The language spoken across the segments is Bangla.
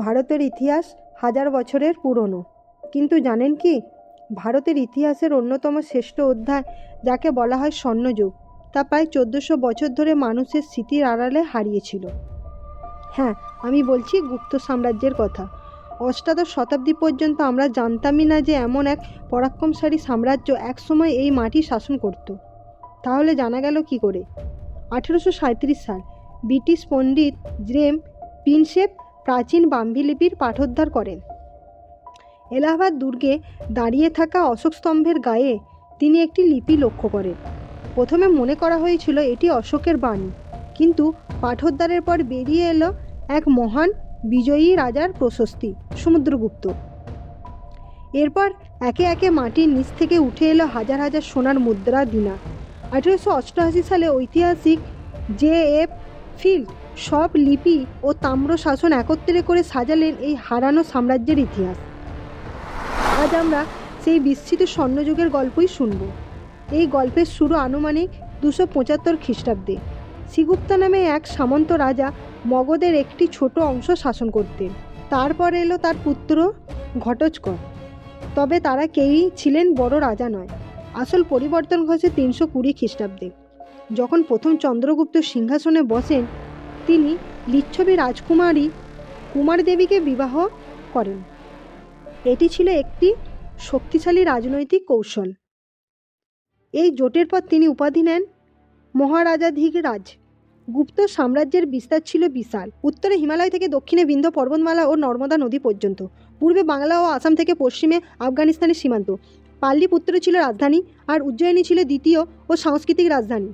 ভারতের ইতিহাস হাজার বছরের পুরনো, কিন্তু জানেন কি, ভারতের ইতিহাসের অন্যতম শ্রেষ্ঠ অধ্যায় যাকে বলা হয় স্বর্ণযুগ, তা প্রায় 1400 বছর ধরে মানুষের স্মৃতির আড়ালে হারিয়েছিল। হ্যাঁ, আমি বলছি গুপ্ত সাম্রাজ্যের কথা। অষ্টাদশ শতাব্দী পর্যন্ত আমরা জানতামই না যে এমন এক পরাক্রমশালী সাম্রাজ্য একসময় এই মাটি শাসন করত। তাহলে জানা গেল কি করে? 1837 সাল ব্রিটিশ পণ্ডিত জেমস প্রিন্সেপ প্রাচীন ব্রাহ্মী লিপির পাঠোদ্ধার করেন। এলাহাবাদ দুর্গে দাঁড়িয়ে থাকা অশোক স্তম্ভের গায়ে তিনি একটি লিপি লক্ষ্য করেন। প্রথমে মনে করা হয়েছিল এটি অশোকের বাণী, কিন্তু পাঠোদ্ধারের পর বেরিয়ে এলো এক মহান বিজয়ী রাজার প্রশস্তি, সমুদ্রগুপ্ত। এরপর একে একে মাটির নিচ থেকে উঠে এলো হাজার হাজার সোনার মুদ্রা, দিনার। 1888 সালে ঐতিহাসিক জে.এফ. ফিল্ড সব লিপি ও তাম্র শাসন একত্রে করে সাজালেন এই হারানো সাম্রাজ্যের ইতিহাস। আজ আমরা সেই বিস্মৃত স্বর্ণযুগের গল্পই শুনব। এই গল্পের শুরু আনুমানিক 275 খ্রিস্টাব্দে। শ্রীগুপ্ত নামে এক সামন্ত রাজা মগধের একটি ছোট অংশ শাসন করতেন। তারপর এলো তার পুত্র ঘটোৎকচ। তবে তারা কেউই ছিলেন বড় রাজা নয়। আসল পরিবর্তন ঘটে 320 খ্রিস্টাব্দে, যখন প্রথম চন্দ্রগুপ্ত সিংহাসনে বসেন। তিনি লিচ্ছবি রাজকুমারী কুমার দেবীকে বিবাহ করেন। এটি ছিল একটি শক্তিশালী রাজনৈতিক কৌশল। এই জোটের পর তিনি উপাধি নেন মহারাজাধিরাজ। গুপ্ত সাম্রাজ্যের বিস্তার ছিল বিশাল। উত্তরে হিমালয় থেকে দক্ষিণে বিন্ধ্য পর্বতমালা ও নর্মদা নদী পর্যন্ত, পূর্বে বাংলা ও আসাম থেকে পশ্চিমে আফগানিস্তানের সীমান্ত। পাটলিপুত্র ছিল রাজধানী, আর উজ্জয়িনী ছিল দ্বিতীয় ও সাংস্কৃতিক রাজধানী।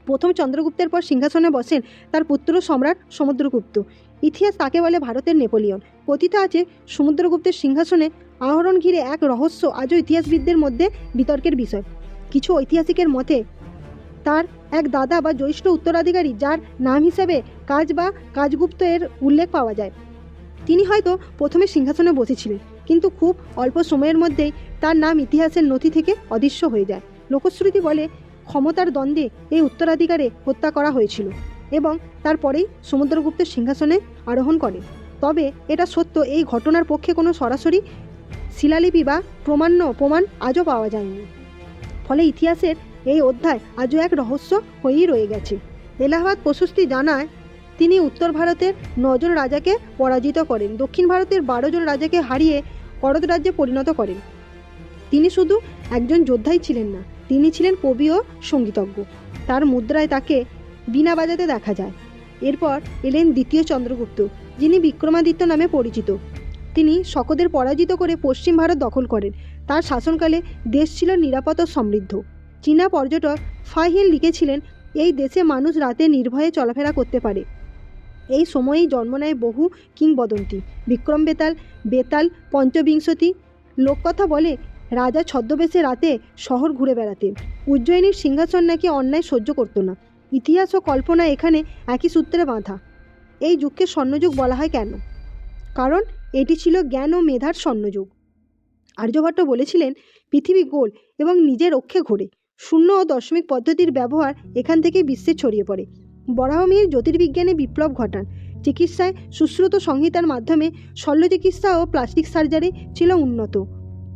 প্রথম চন্দ্রগুপ্তের পর সিংহাসনে বসেন তার পুত্র সম্রাট সমুদ্রগুপ্ত। ইতিহাস তাকে বলে ভারতের নেপোলিয়ন। কথিত আছে, সমুদ্রগুপ্তের সিংহাসনে আরোহণ ঘিরে এক রহস্য আজও ইতিহাসবিদদের মধ্যে বিতর্কের বিষয়। কিছু ঐতিহাসিকের মতে তার এক দাদা বা জ্যৈষ্ঠ উত্তরাধিকারী, যার নাম হিসেবে কাজ বা কাজগুপ্ত এর উল্লেখ পাওয়া যায়, তিনি হয়তো প্রথমে সিংহাসনে বসেছিলেন, কিন্তু খুব অল্প সময়ের মধ্যেই তার নাম ইতিহাসের নথি থেকে অদৃশ্য হয়ে যায়। লোকশ্রুতি বলে ক্ষমতার দ্বন্দ্বে এই উত্তরাধিকারে হত্যা করা হয়েছিল এবং তারপরেই সমুদ্রগুপ্ত সিংহাসনে আরোহণ করে। তবে এটা সত্য, এই ঘটনার পক্ষে কোনো সরাসরি শিলালিপি বা প্রমাণ আজও পাওয়া যায়নি। ফলে ইতিহাসের এই অধ্যায় আজও এক রহস্য হয়েই রয়ে গেছে। এলাহাবাদ প্রশস্তি জানায়, তিনি উত্তর ভারতের 9 জন রাজাকে পরাজিত করেন, দক্ষিণ ভারতের 12 জন রাজাকে হারিয়ে করদ রাজ্যে পরিণত করেন। তিনি শুধু একজন যোদ্ধাই ছিলেন না, তিনি ছিলেন কবি ও সঙ্গীতজ্ঞ। তার মুদ্রায় তাকে বীণা বাজাতে দেখা যায়। এরপর এলেন দ্বিতীয় চন্দ্রগুপ্ত, যিনি বিক্রমাদিত্য নামে পরিচিত। তিনি শকদের পরাজিত করে পশ্চিম ভারত দখল করেন। তার শাসনকালে দেশ ছিল নিরাপদ ও সমৃদ্ধ। চীনা পর্যটক ফাহিল লিখেছিলেন, এই দেশে মানুষ রাতে নির্ভয়ে চলাফেরা করতে পারে। এই সময়েই জন্ম নেয় বহু কিংবদন্তি। বিক্রম বেতাল পঞ্চবিংশতি। লোককথা বলে রাজা ছদ্মবেশে রাতে শহর ঘুরে বেড়াতেন। উজ্জয়িনীর সিংহাসন নাকি অন্যায় সহ্য করত না। ইতিহাস ও কল্পনা এখানে একই সূত্রে বাঁধা। এই যুগকে স্বর্ণযুগ বলা হয় কেন? কারণ এটি ছিল জ্ঞান ও মেধার স্বর্ণযুগ। আর্যভট্ট বলেছিলেন, পৃথিবী গোল এবং নিজের অক্ষে ঘোরে। শূন্য ও দশমিক পদ্ধতির ব্যবহার এখান থেকে বিশ্বে ছড়িয়ে পড়ে। বরাহমিহির জ্যোতির্বিজ্ঞানে বিপ্লব ঘটান। চিকিৎসায় সুশ্রুত সংহিতার মাধ্যমে শল্যচিকিৎসা ও প্লাস্টিক সার্জারি ছিল উন্নত।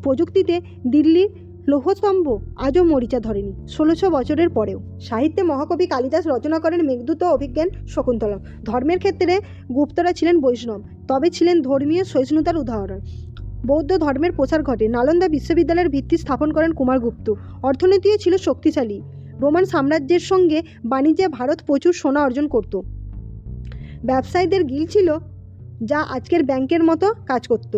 প্রযুক্তিতে দিল্লির লৌহস্তম্ভ আজও মরিচা ধরেনি 1600 বছরের পরেও। সাহিত্যে মহাকবি কালিদাস রচনা করেন মেঘদূত ও অভিজ্ঞান শকুন্তলম। ধর্মের ক্ষেত্রে গুপ্তরা ছিলেন বৈষ্ণব, তবে ছিলেন ধর্মীয় সহিষ্ণুতার উদাহরণ। বৌদ্ধ ধর্মের প্রসার ঘটে। নালন্দা বিশ্ববিদ্যালয়ের ভিত্তি স্থাপন করেন কুমারগুপ্ত। অর্থনীতিও ছিল শক্তিশালী। রোমান সাম্রাজ্যের সঙ্গে বাণিজ্যে ভারত প্রচুর সোনা অর্জন করত। ব্যবসায়ীদের গিল্ড ছিল, যা আজকের ব্যাংকের মতো কাজ করত।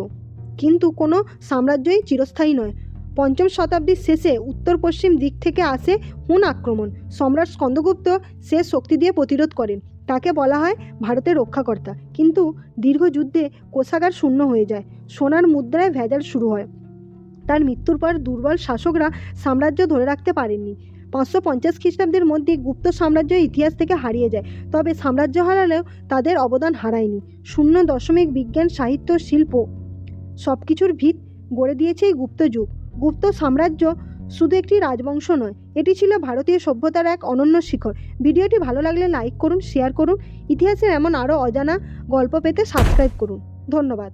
কিন্তু কোনো সাম্রাজ্যই চিরস্থায়ী নয়। 5ম শতাব্দীর শেষে উত্তর পশ্চিম দিক থেকে আসে হুন আক্রমণ। সম্রাট স্কন্দগুপ্ত শেষ শক্তি দিয়ে প্রতিরোধ করেন। তাকে বলা হয় ভারতের রক্ষাকর্তা। কিন্তু দীর্ঘ যুদ্ধে কোষাগার শূন্য হয়ে যায়। সোনার মুদ্রায় ভেজাল শুরু হয়। তার মৃত্যুর পর দুর্বল শাসকরা সাম্রাজ্য ধরে রাখতে পারেননি। 550 খ্রিস্টাব্দের মধ্যে গুপ্ত সাম্রাজ্য ইতিহাস থেকে হারিয়ে যায়। তবে সাম্রাজ্য হারালেও তাদের অবদান হারায়নি। শূন্য দশমিক বিজ্ঞান, সাহিত্য, শিল্প সব কিছুর ভিত গড়ে দিয়েছে এই গুপ্ত যুগ। গুপ্ত সাম্রাজ্য শুধু একটি রাজবংশ নয়, এটি ছিল ভারতীয় সভ্যতার এক অনন্য শিখর। ভিডিওটি ভালো লাগলে লাইক করুন, শেয়ার করুন। ইতিহাসের এমন আরও অজানা গল্প পেতে সাবস্ক্রাইব করুন। ধন্যবাদ।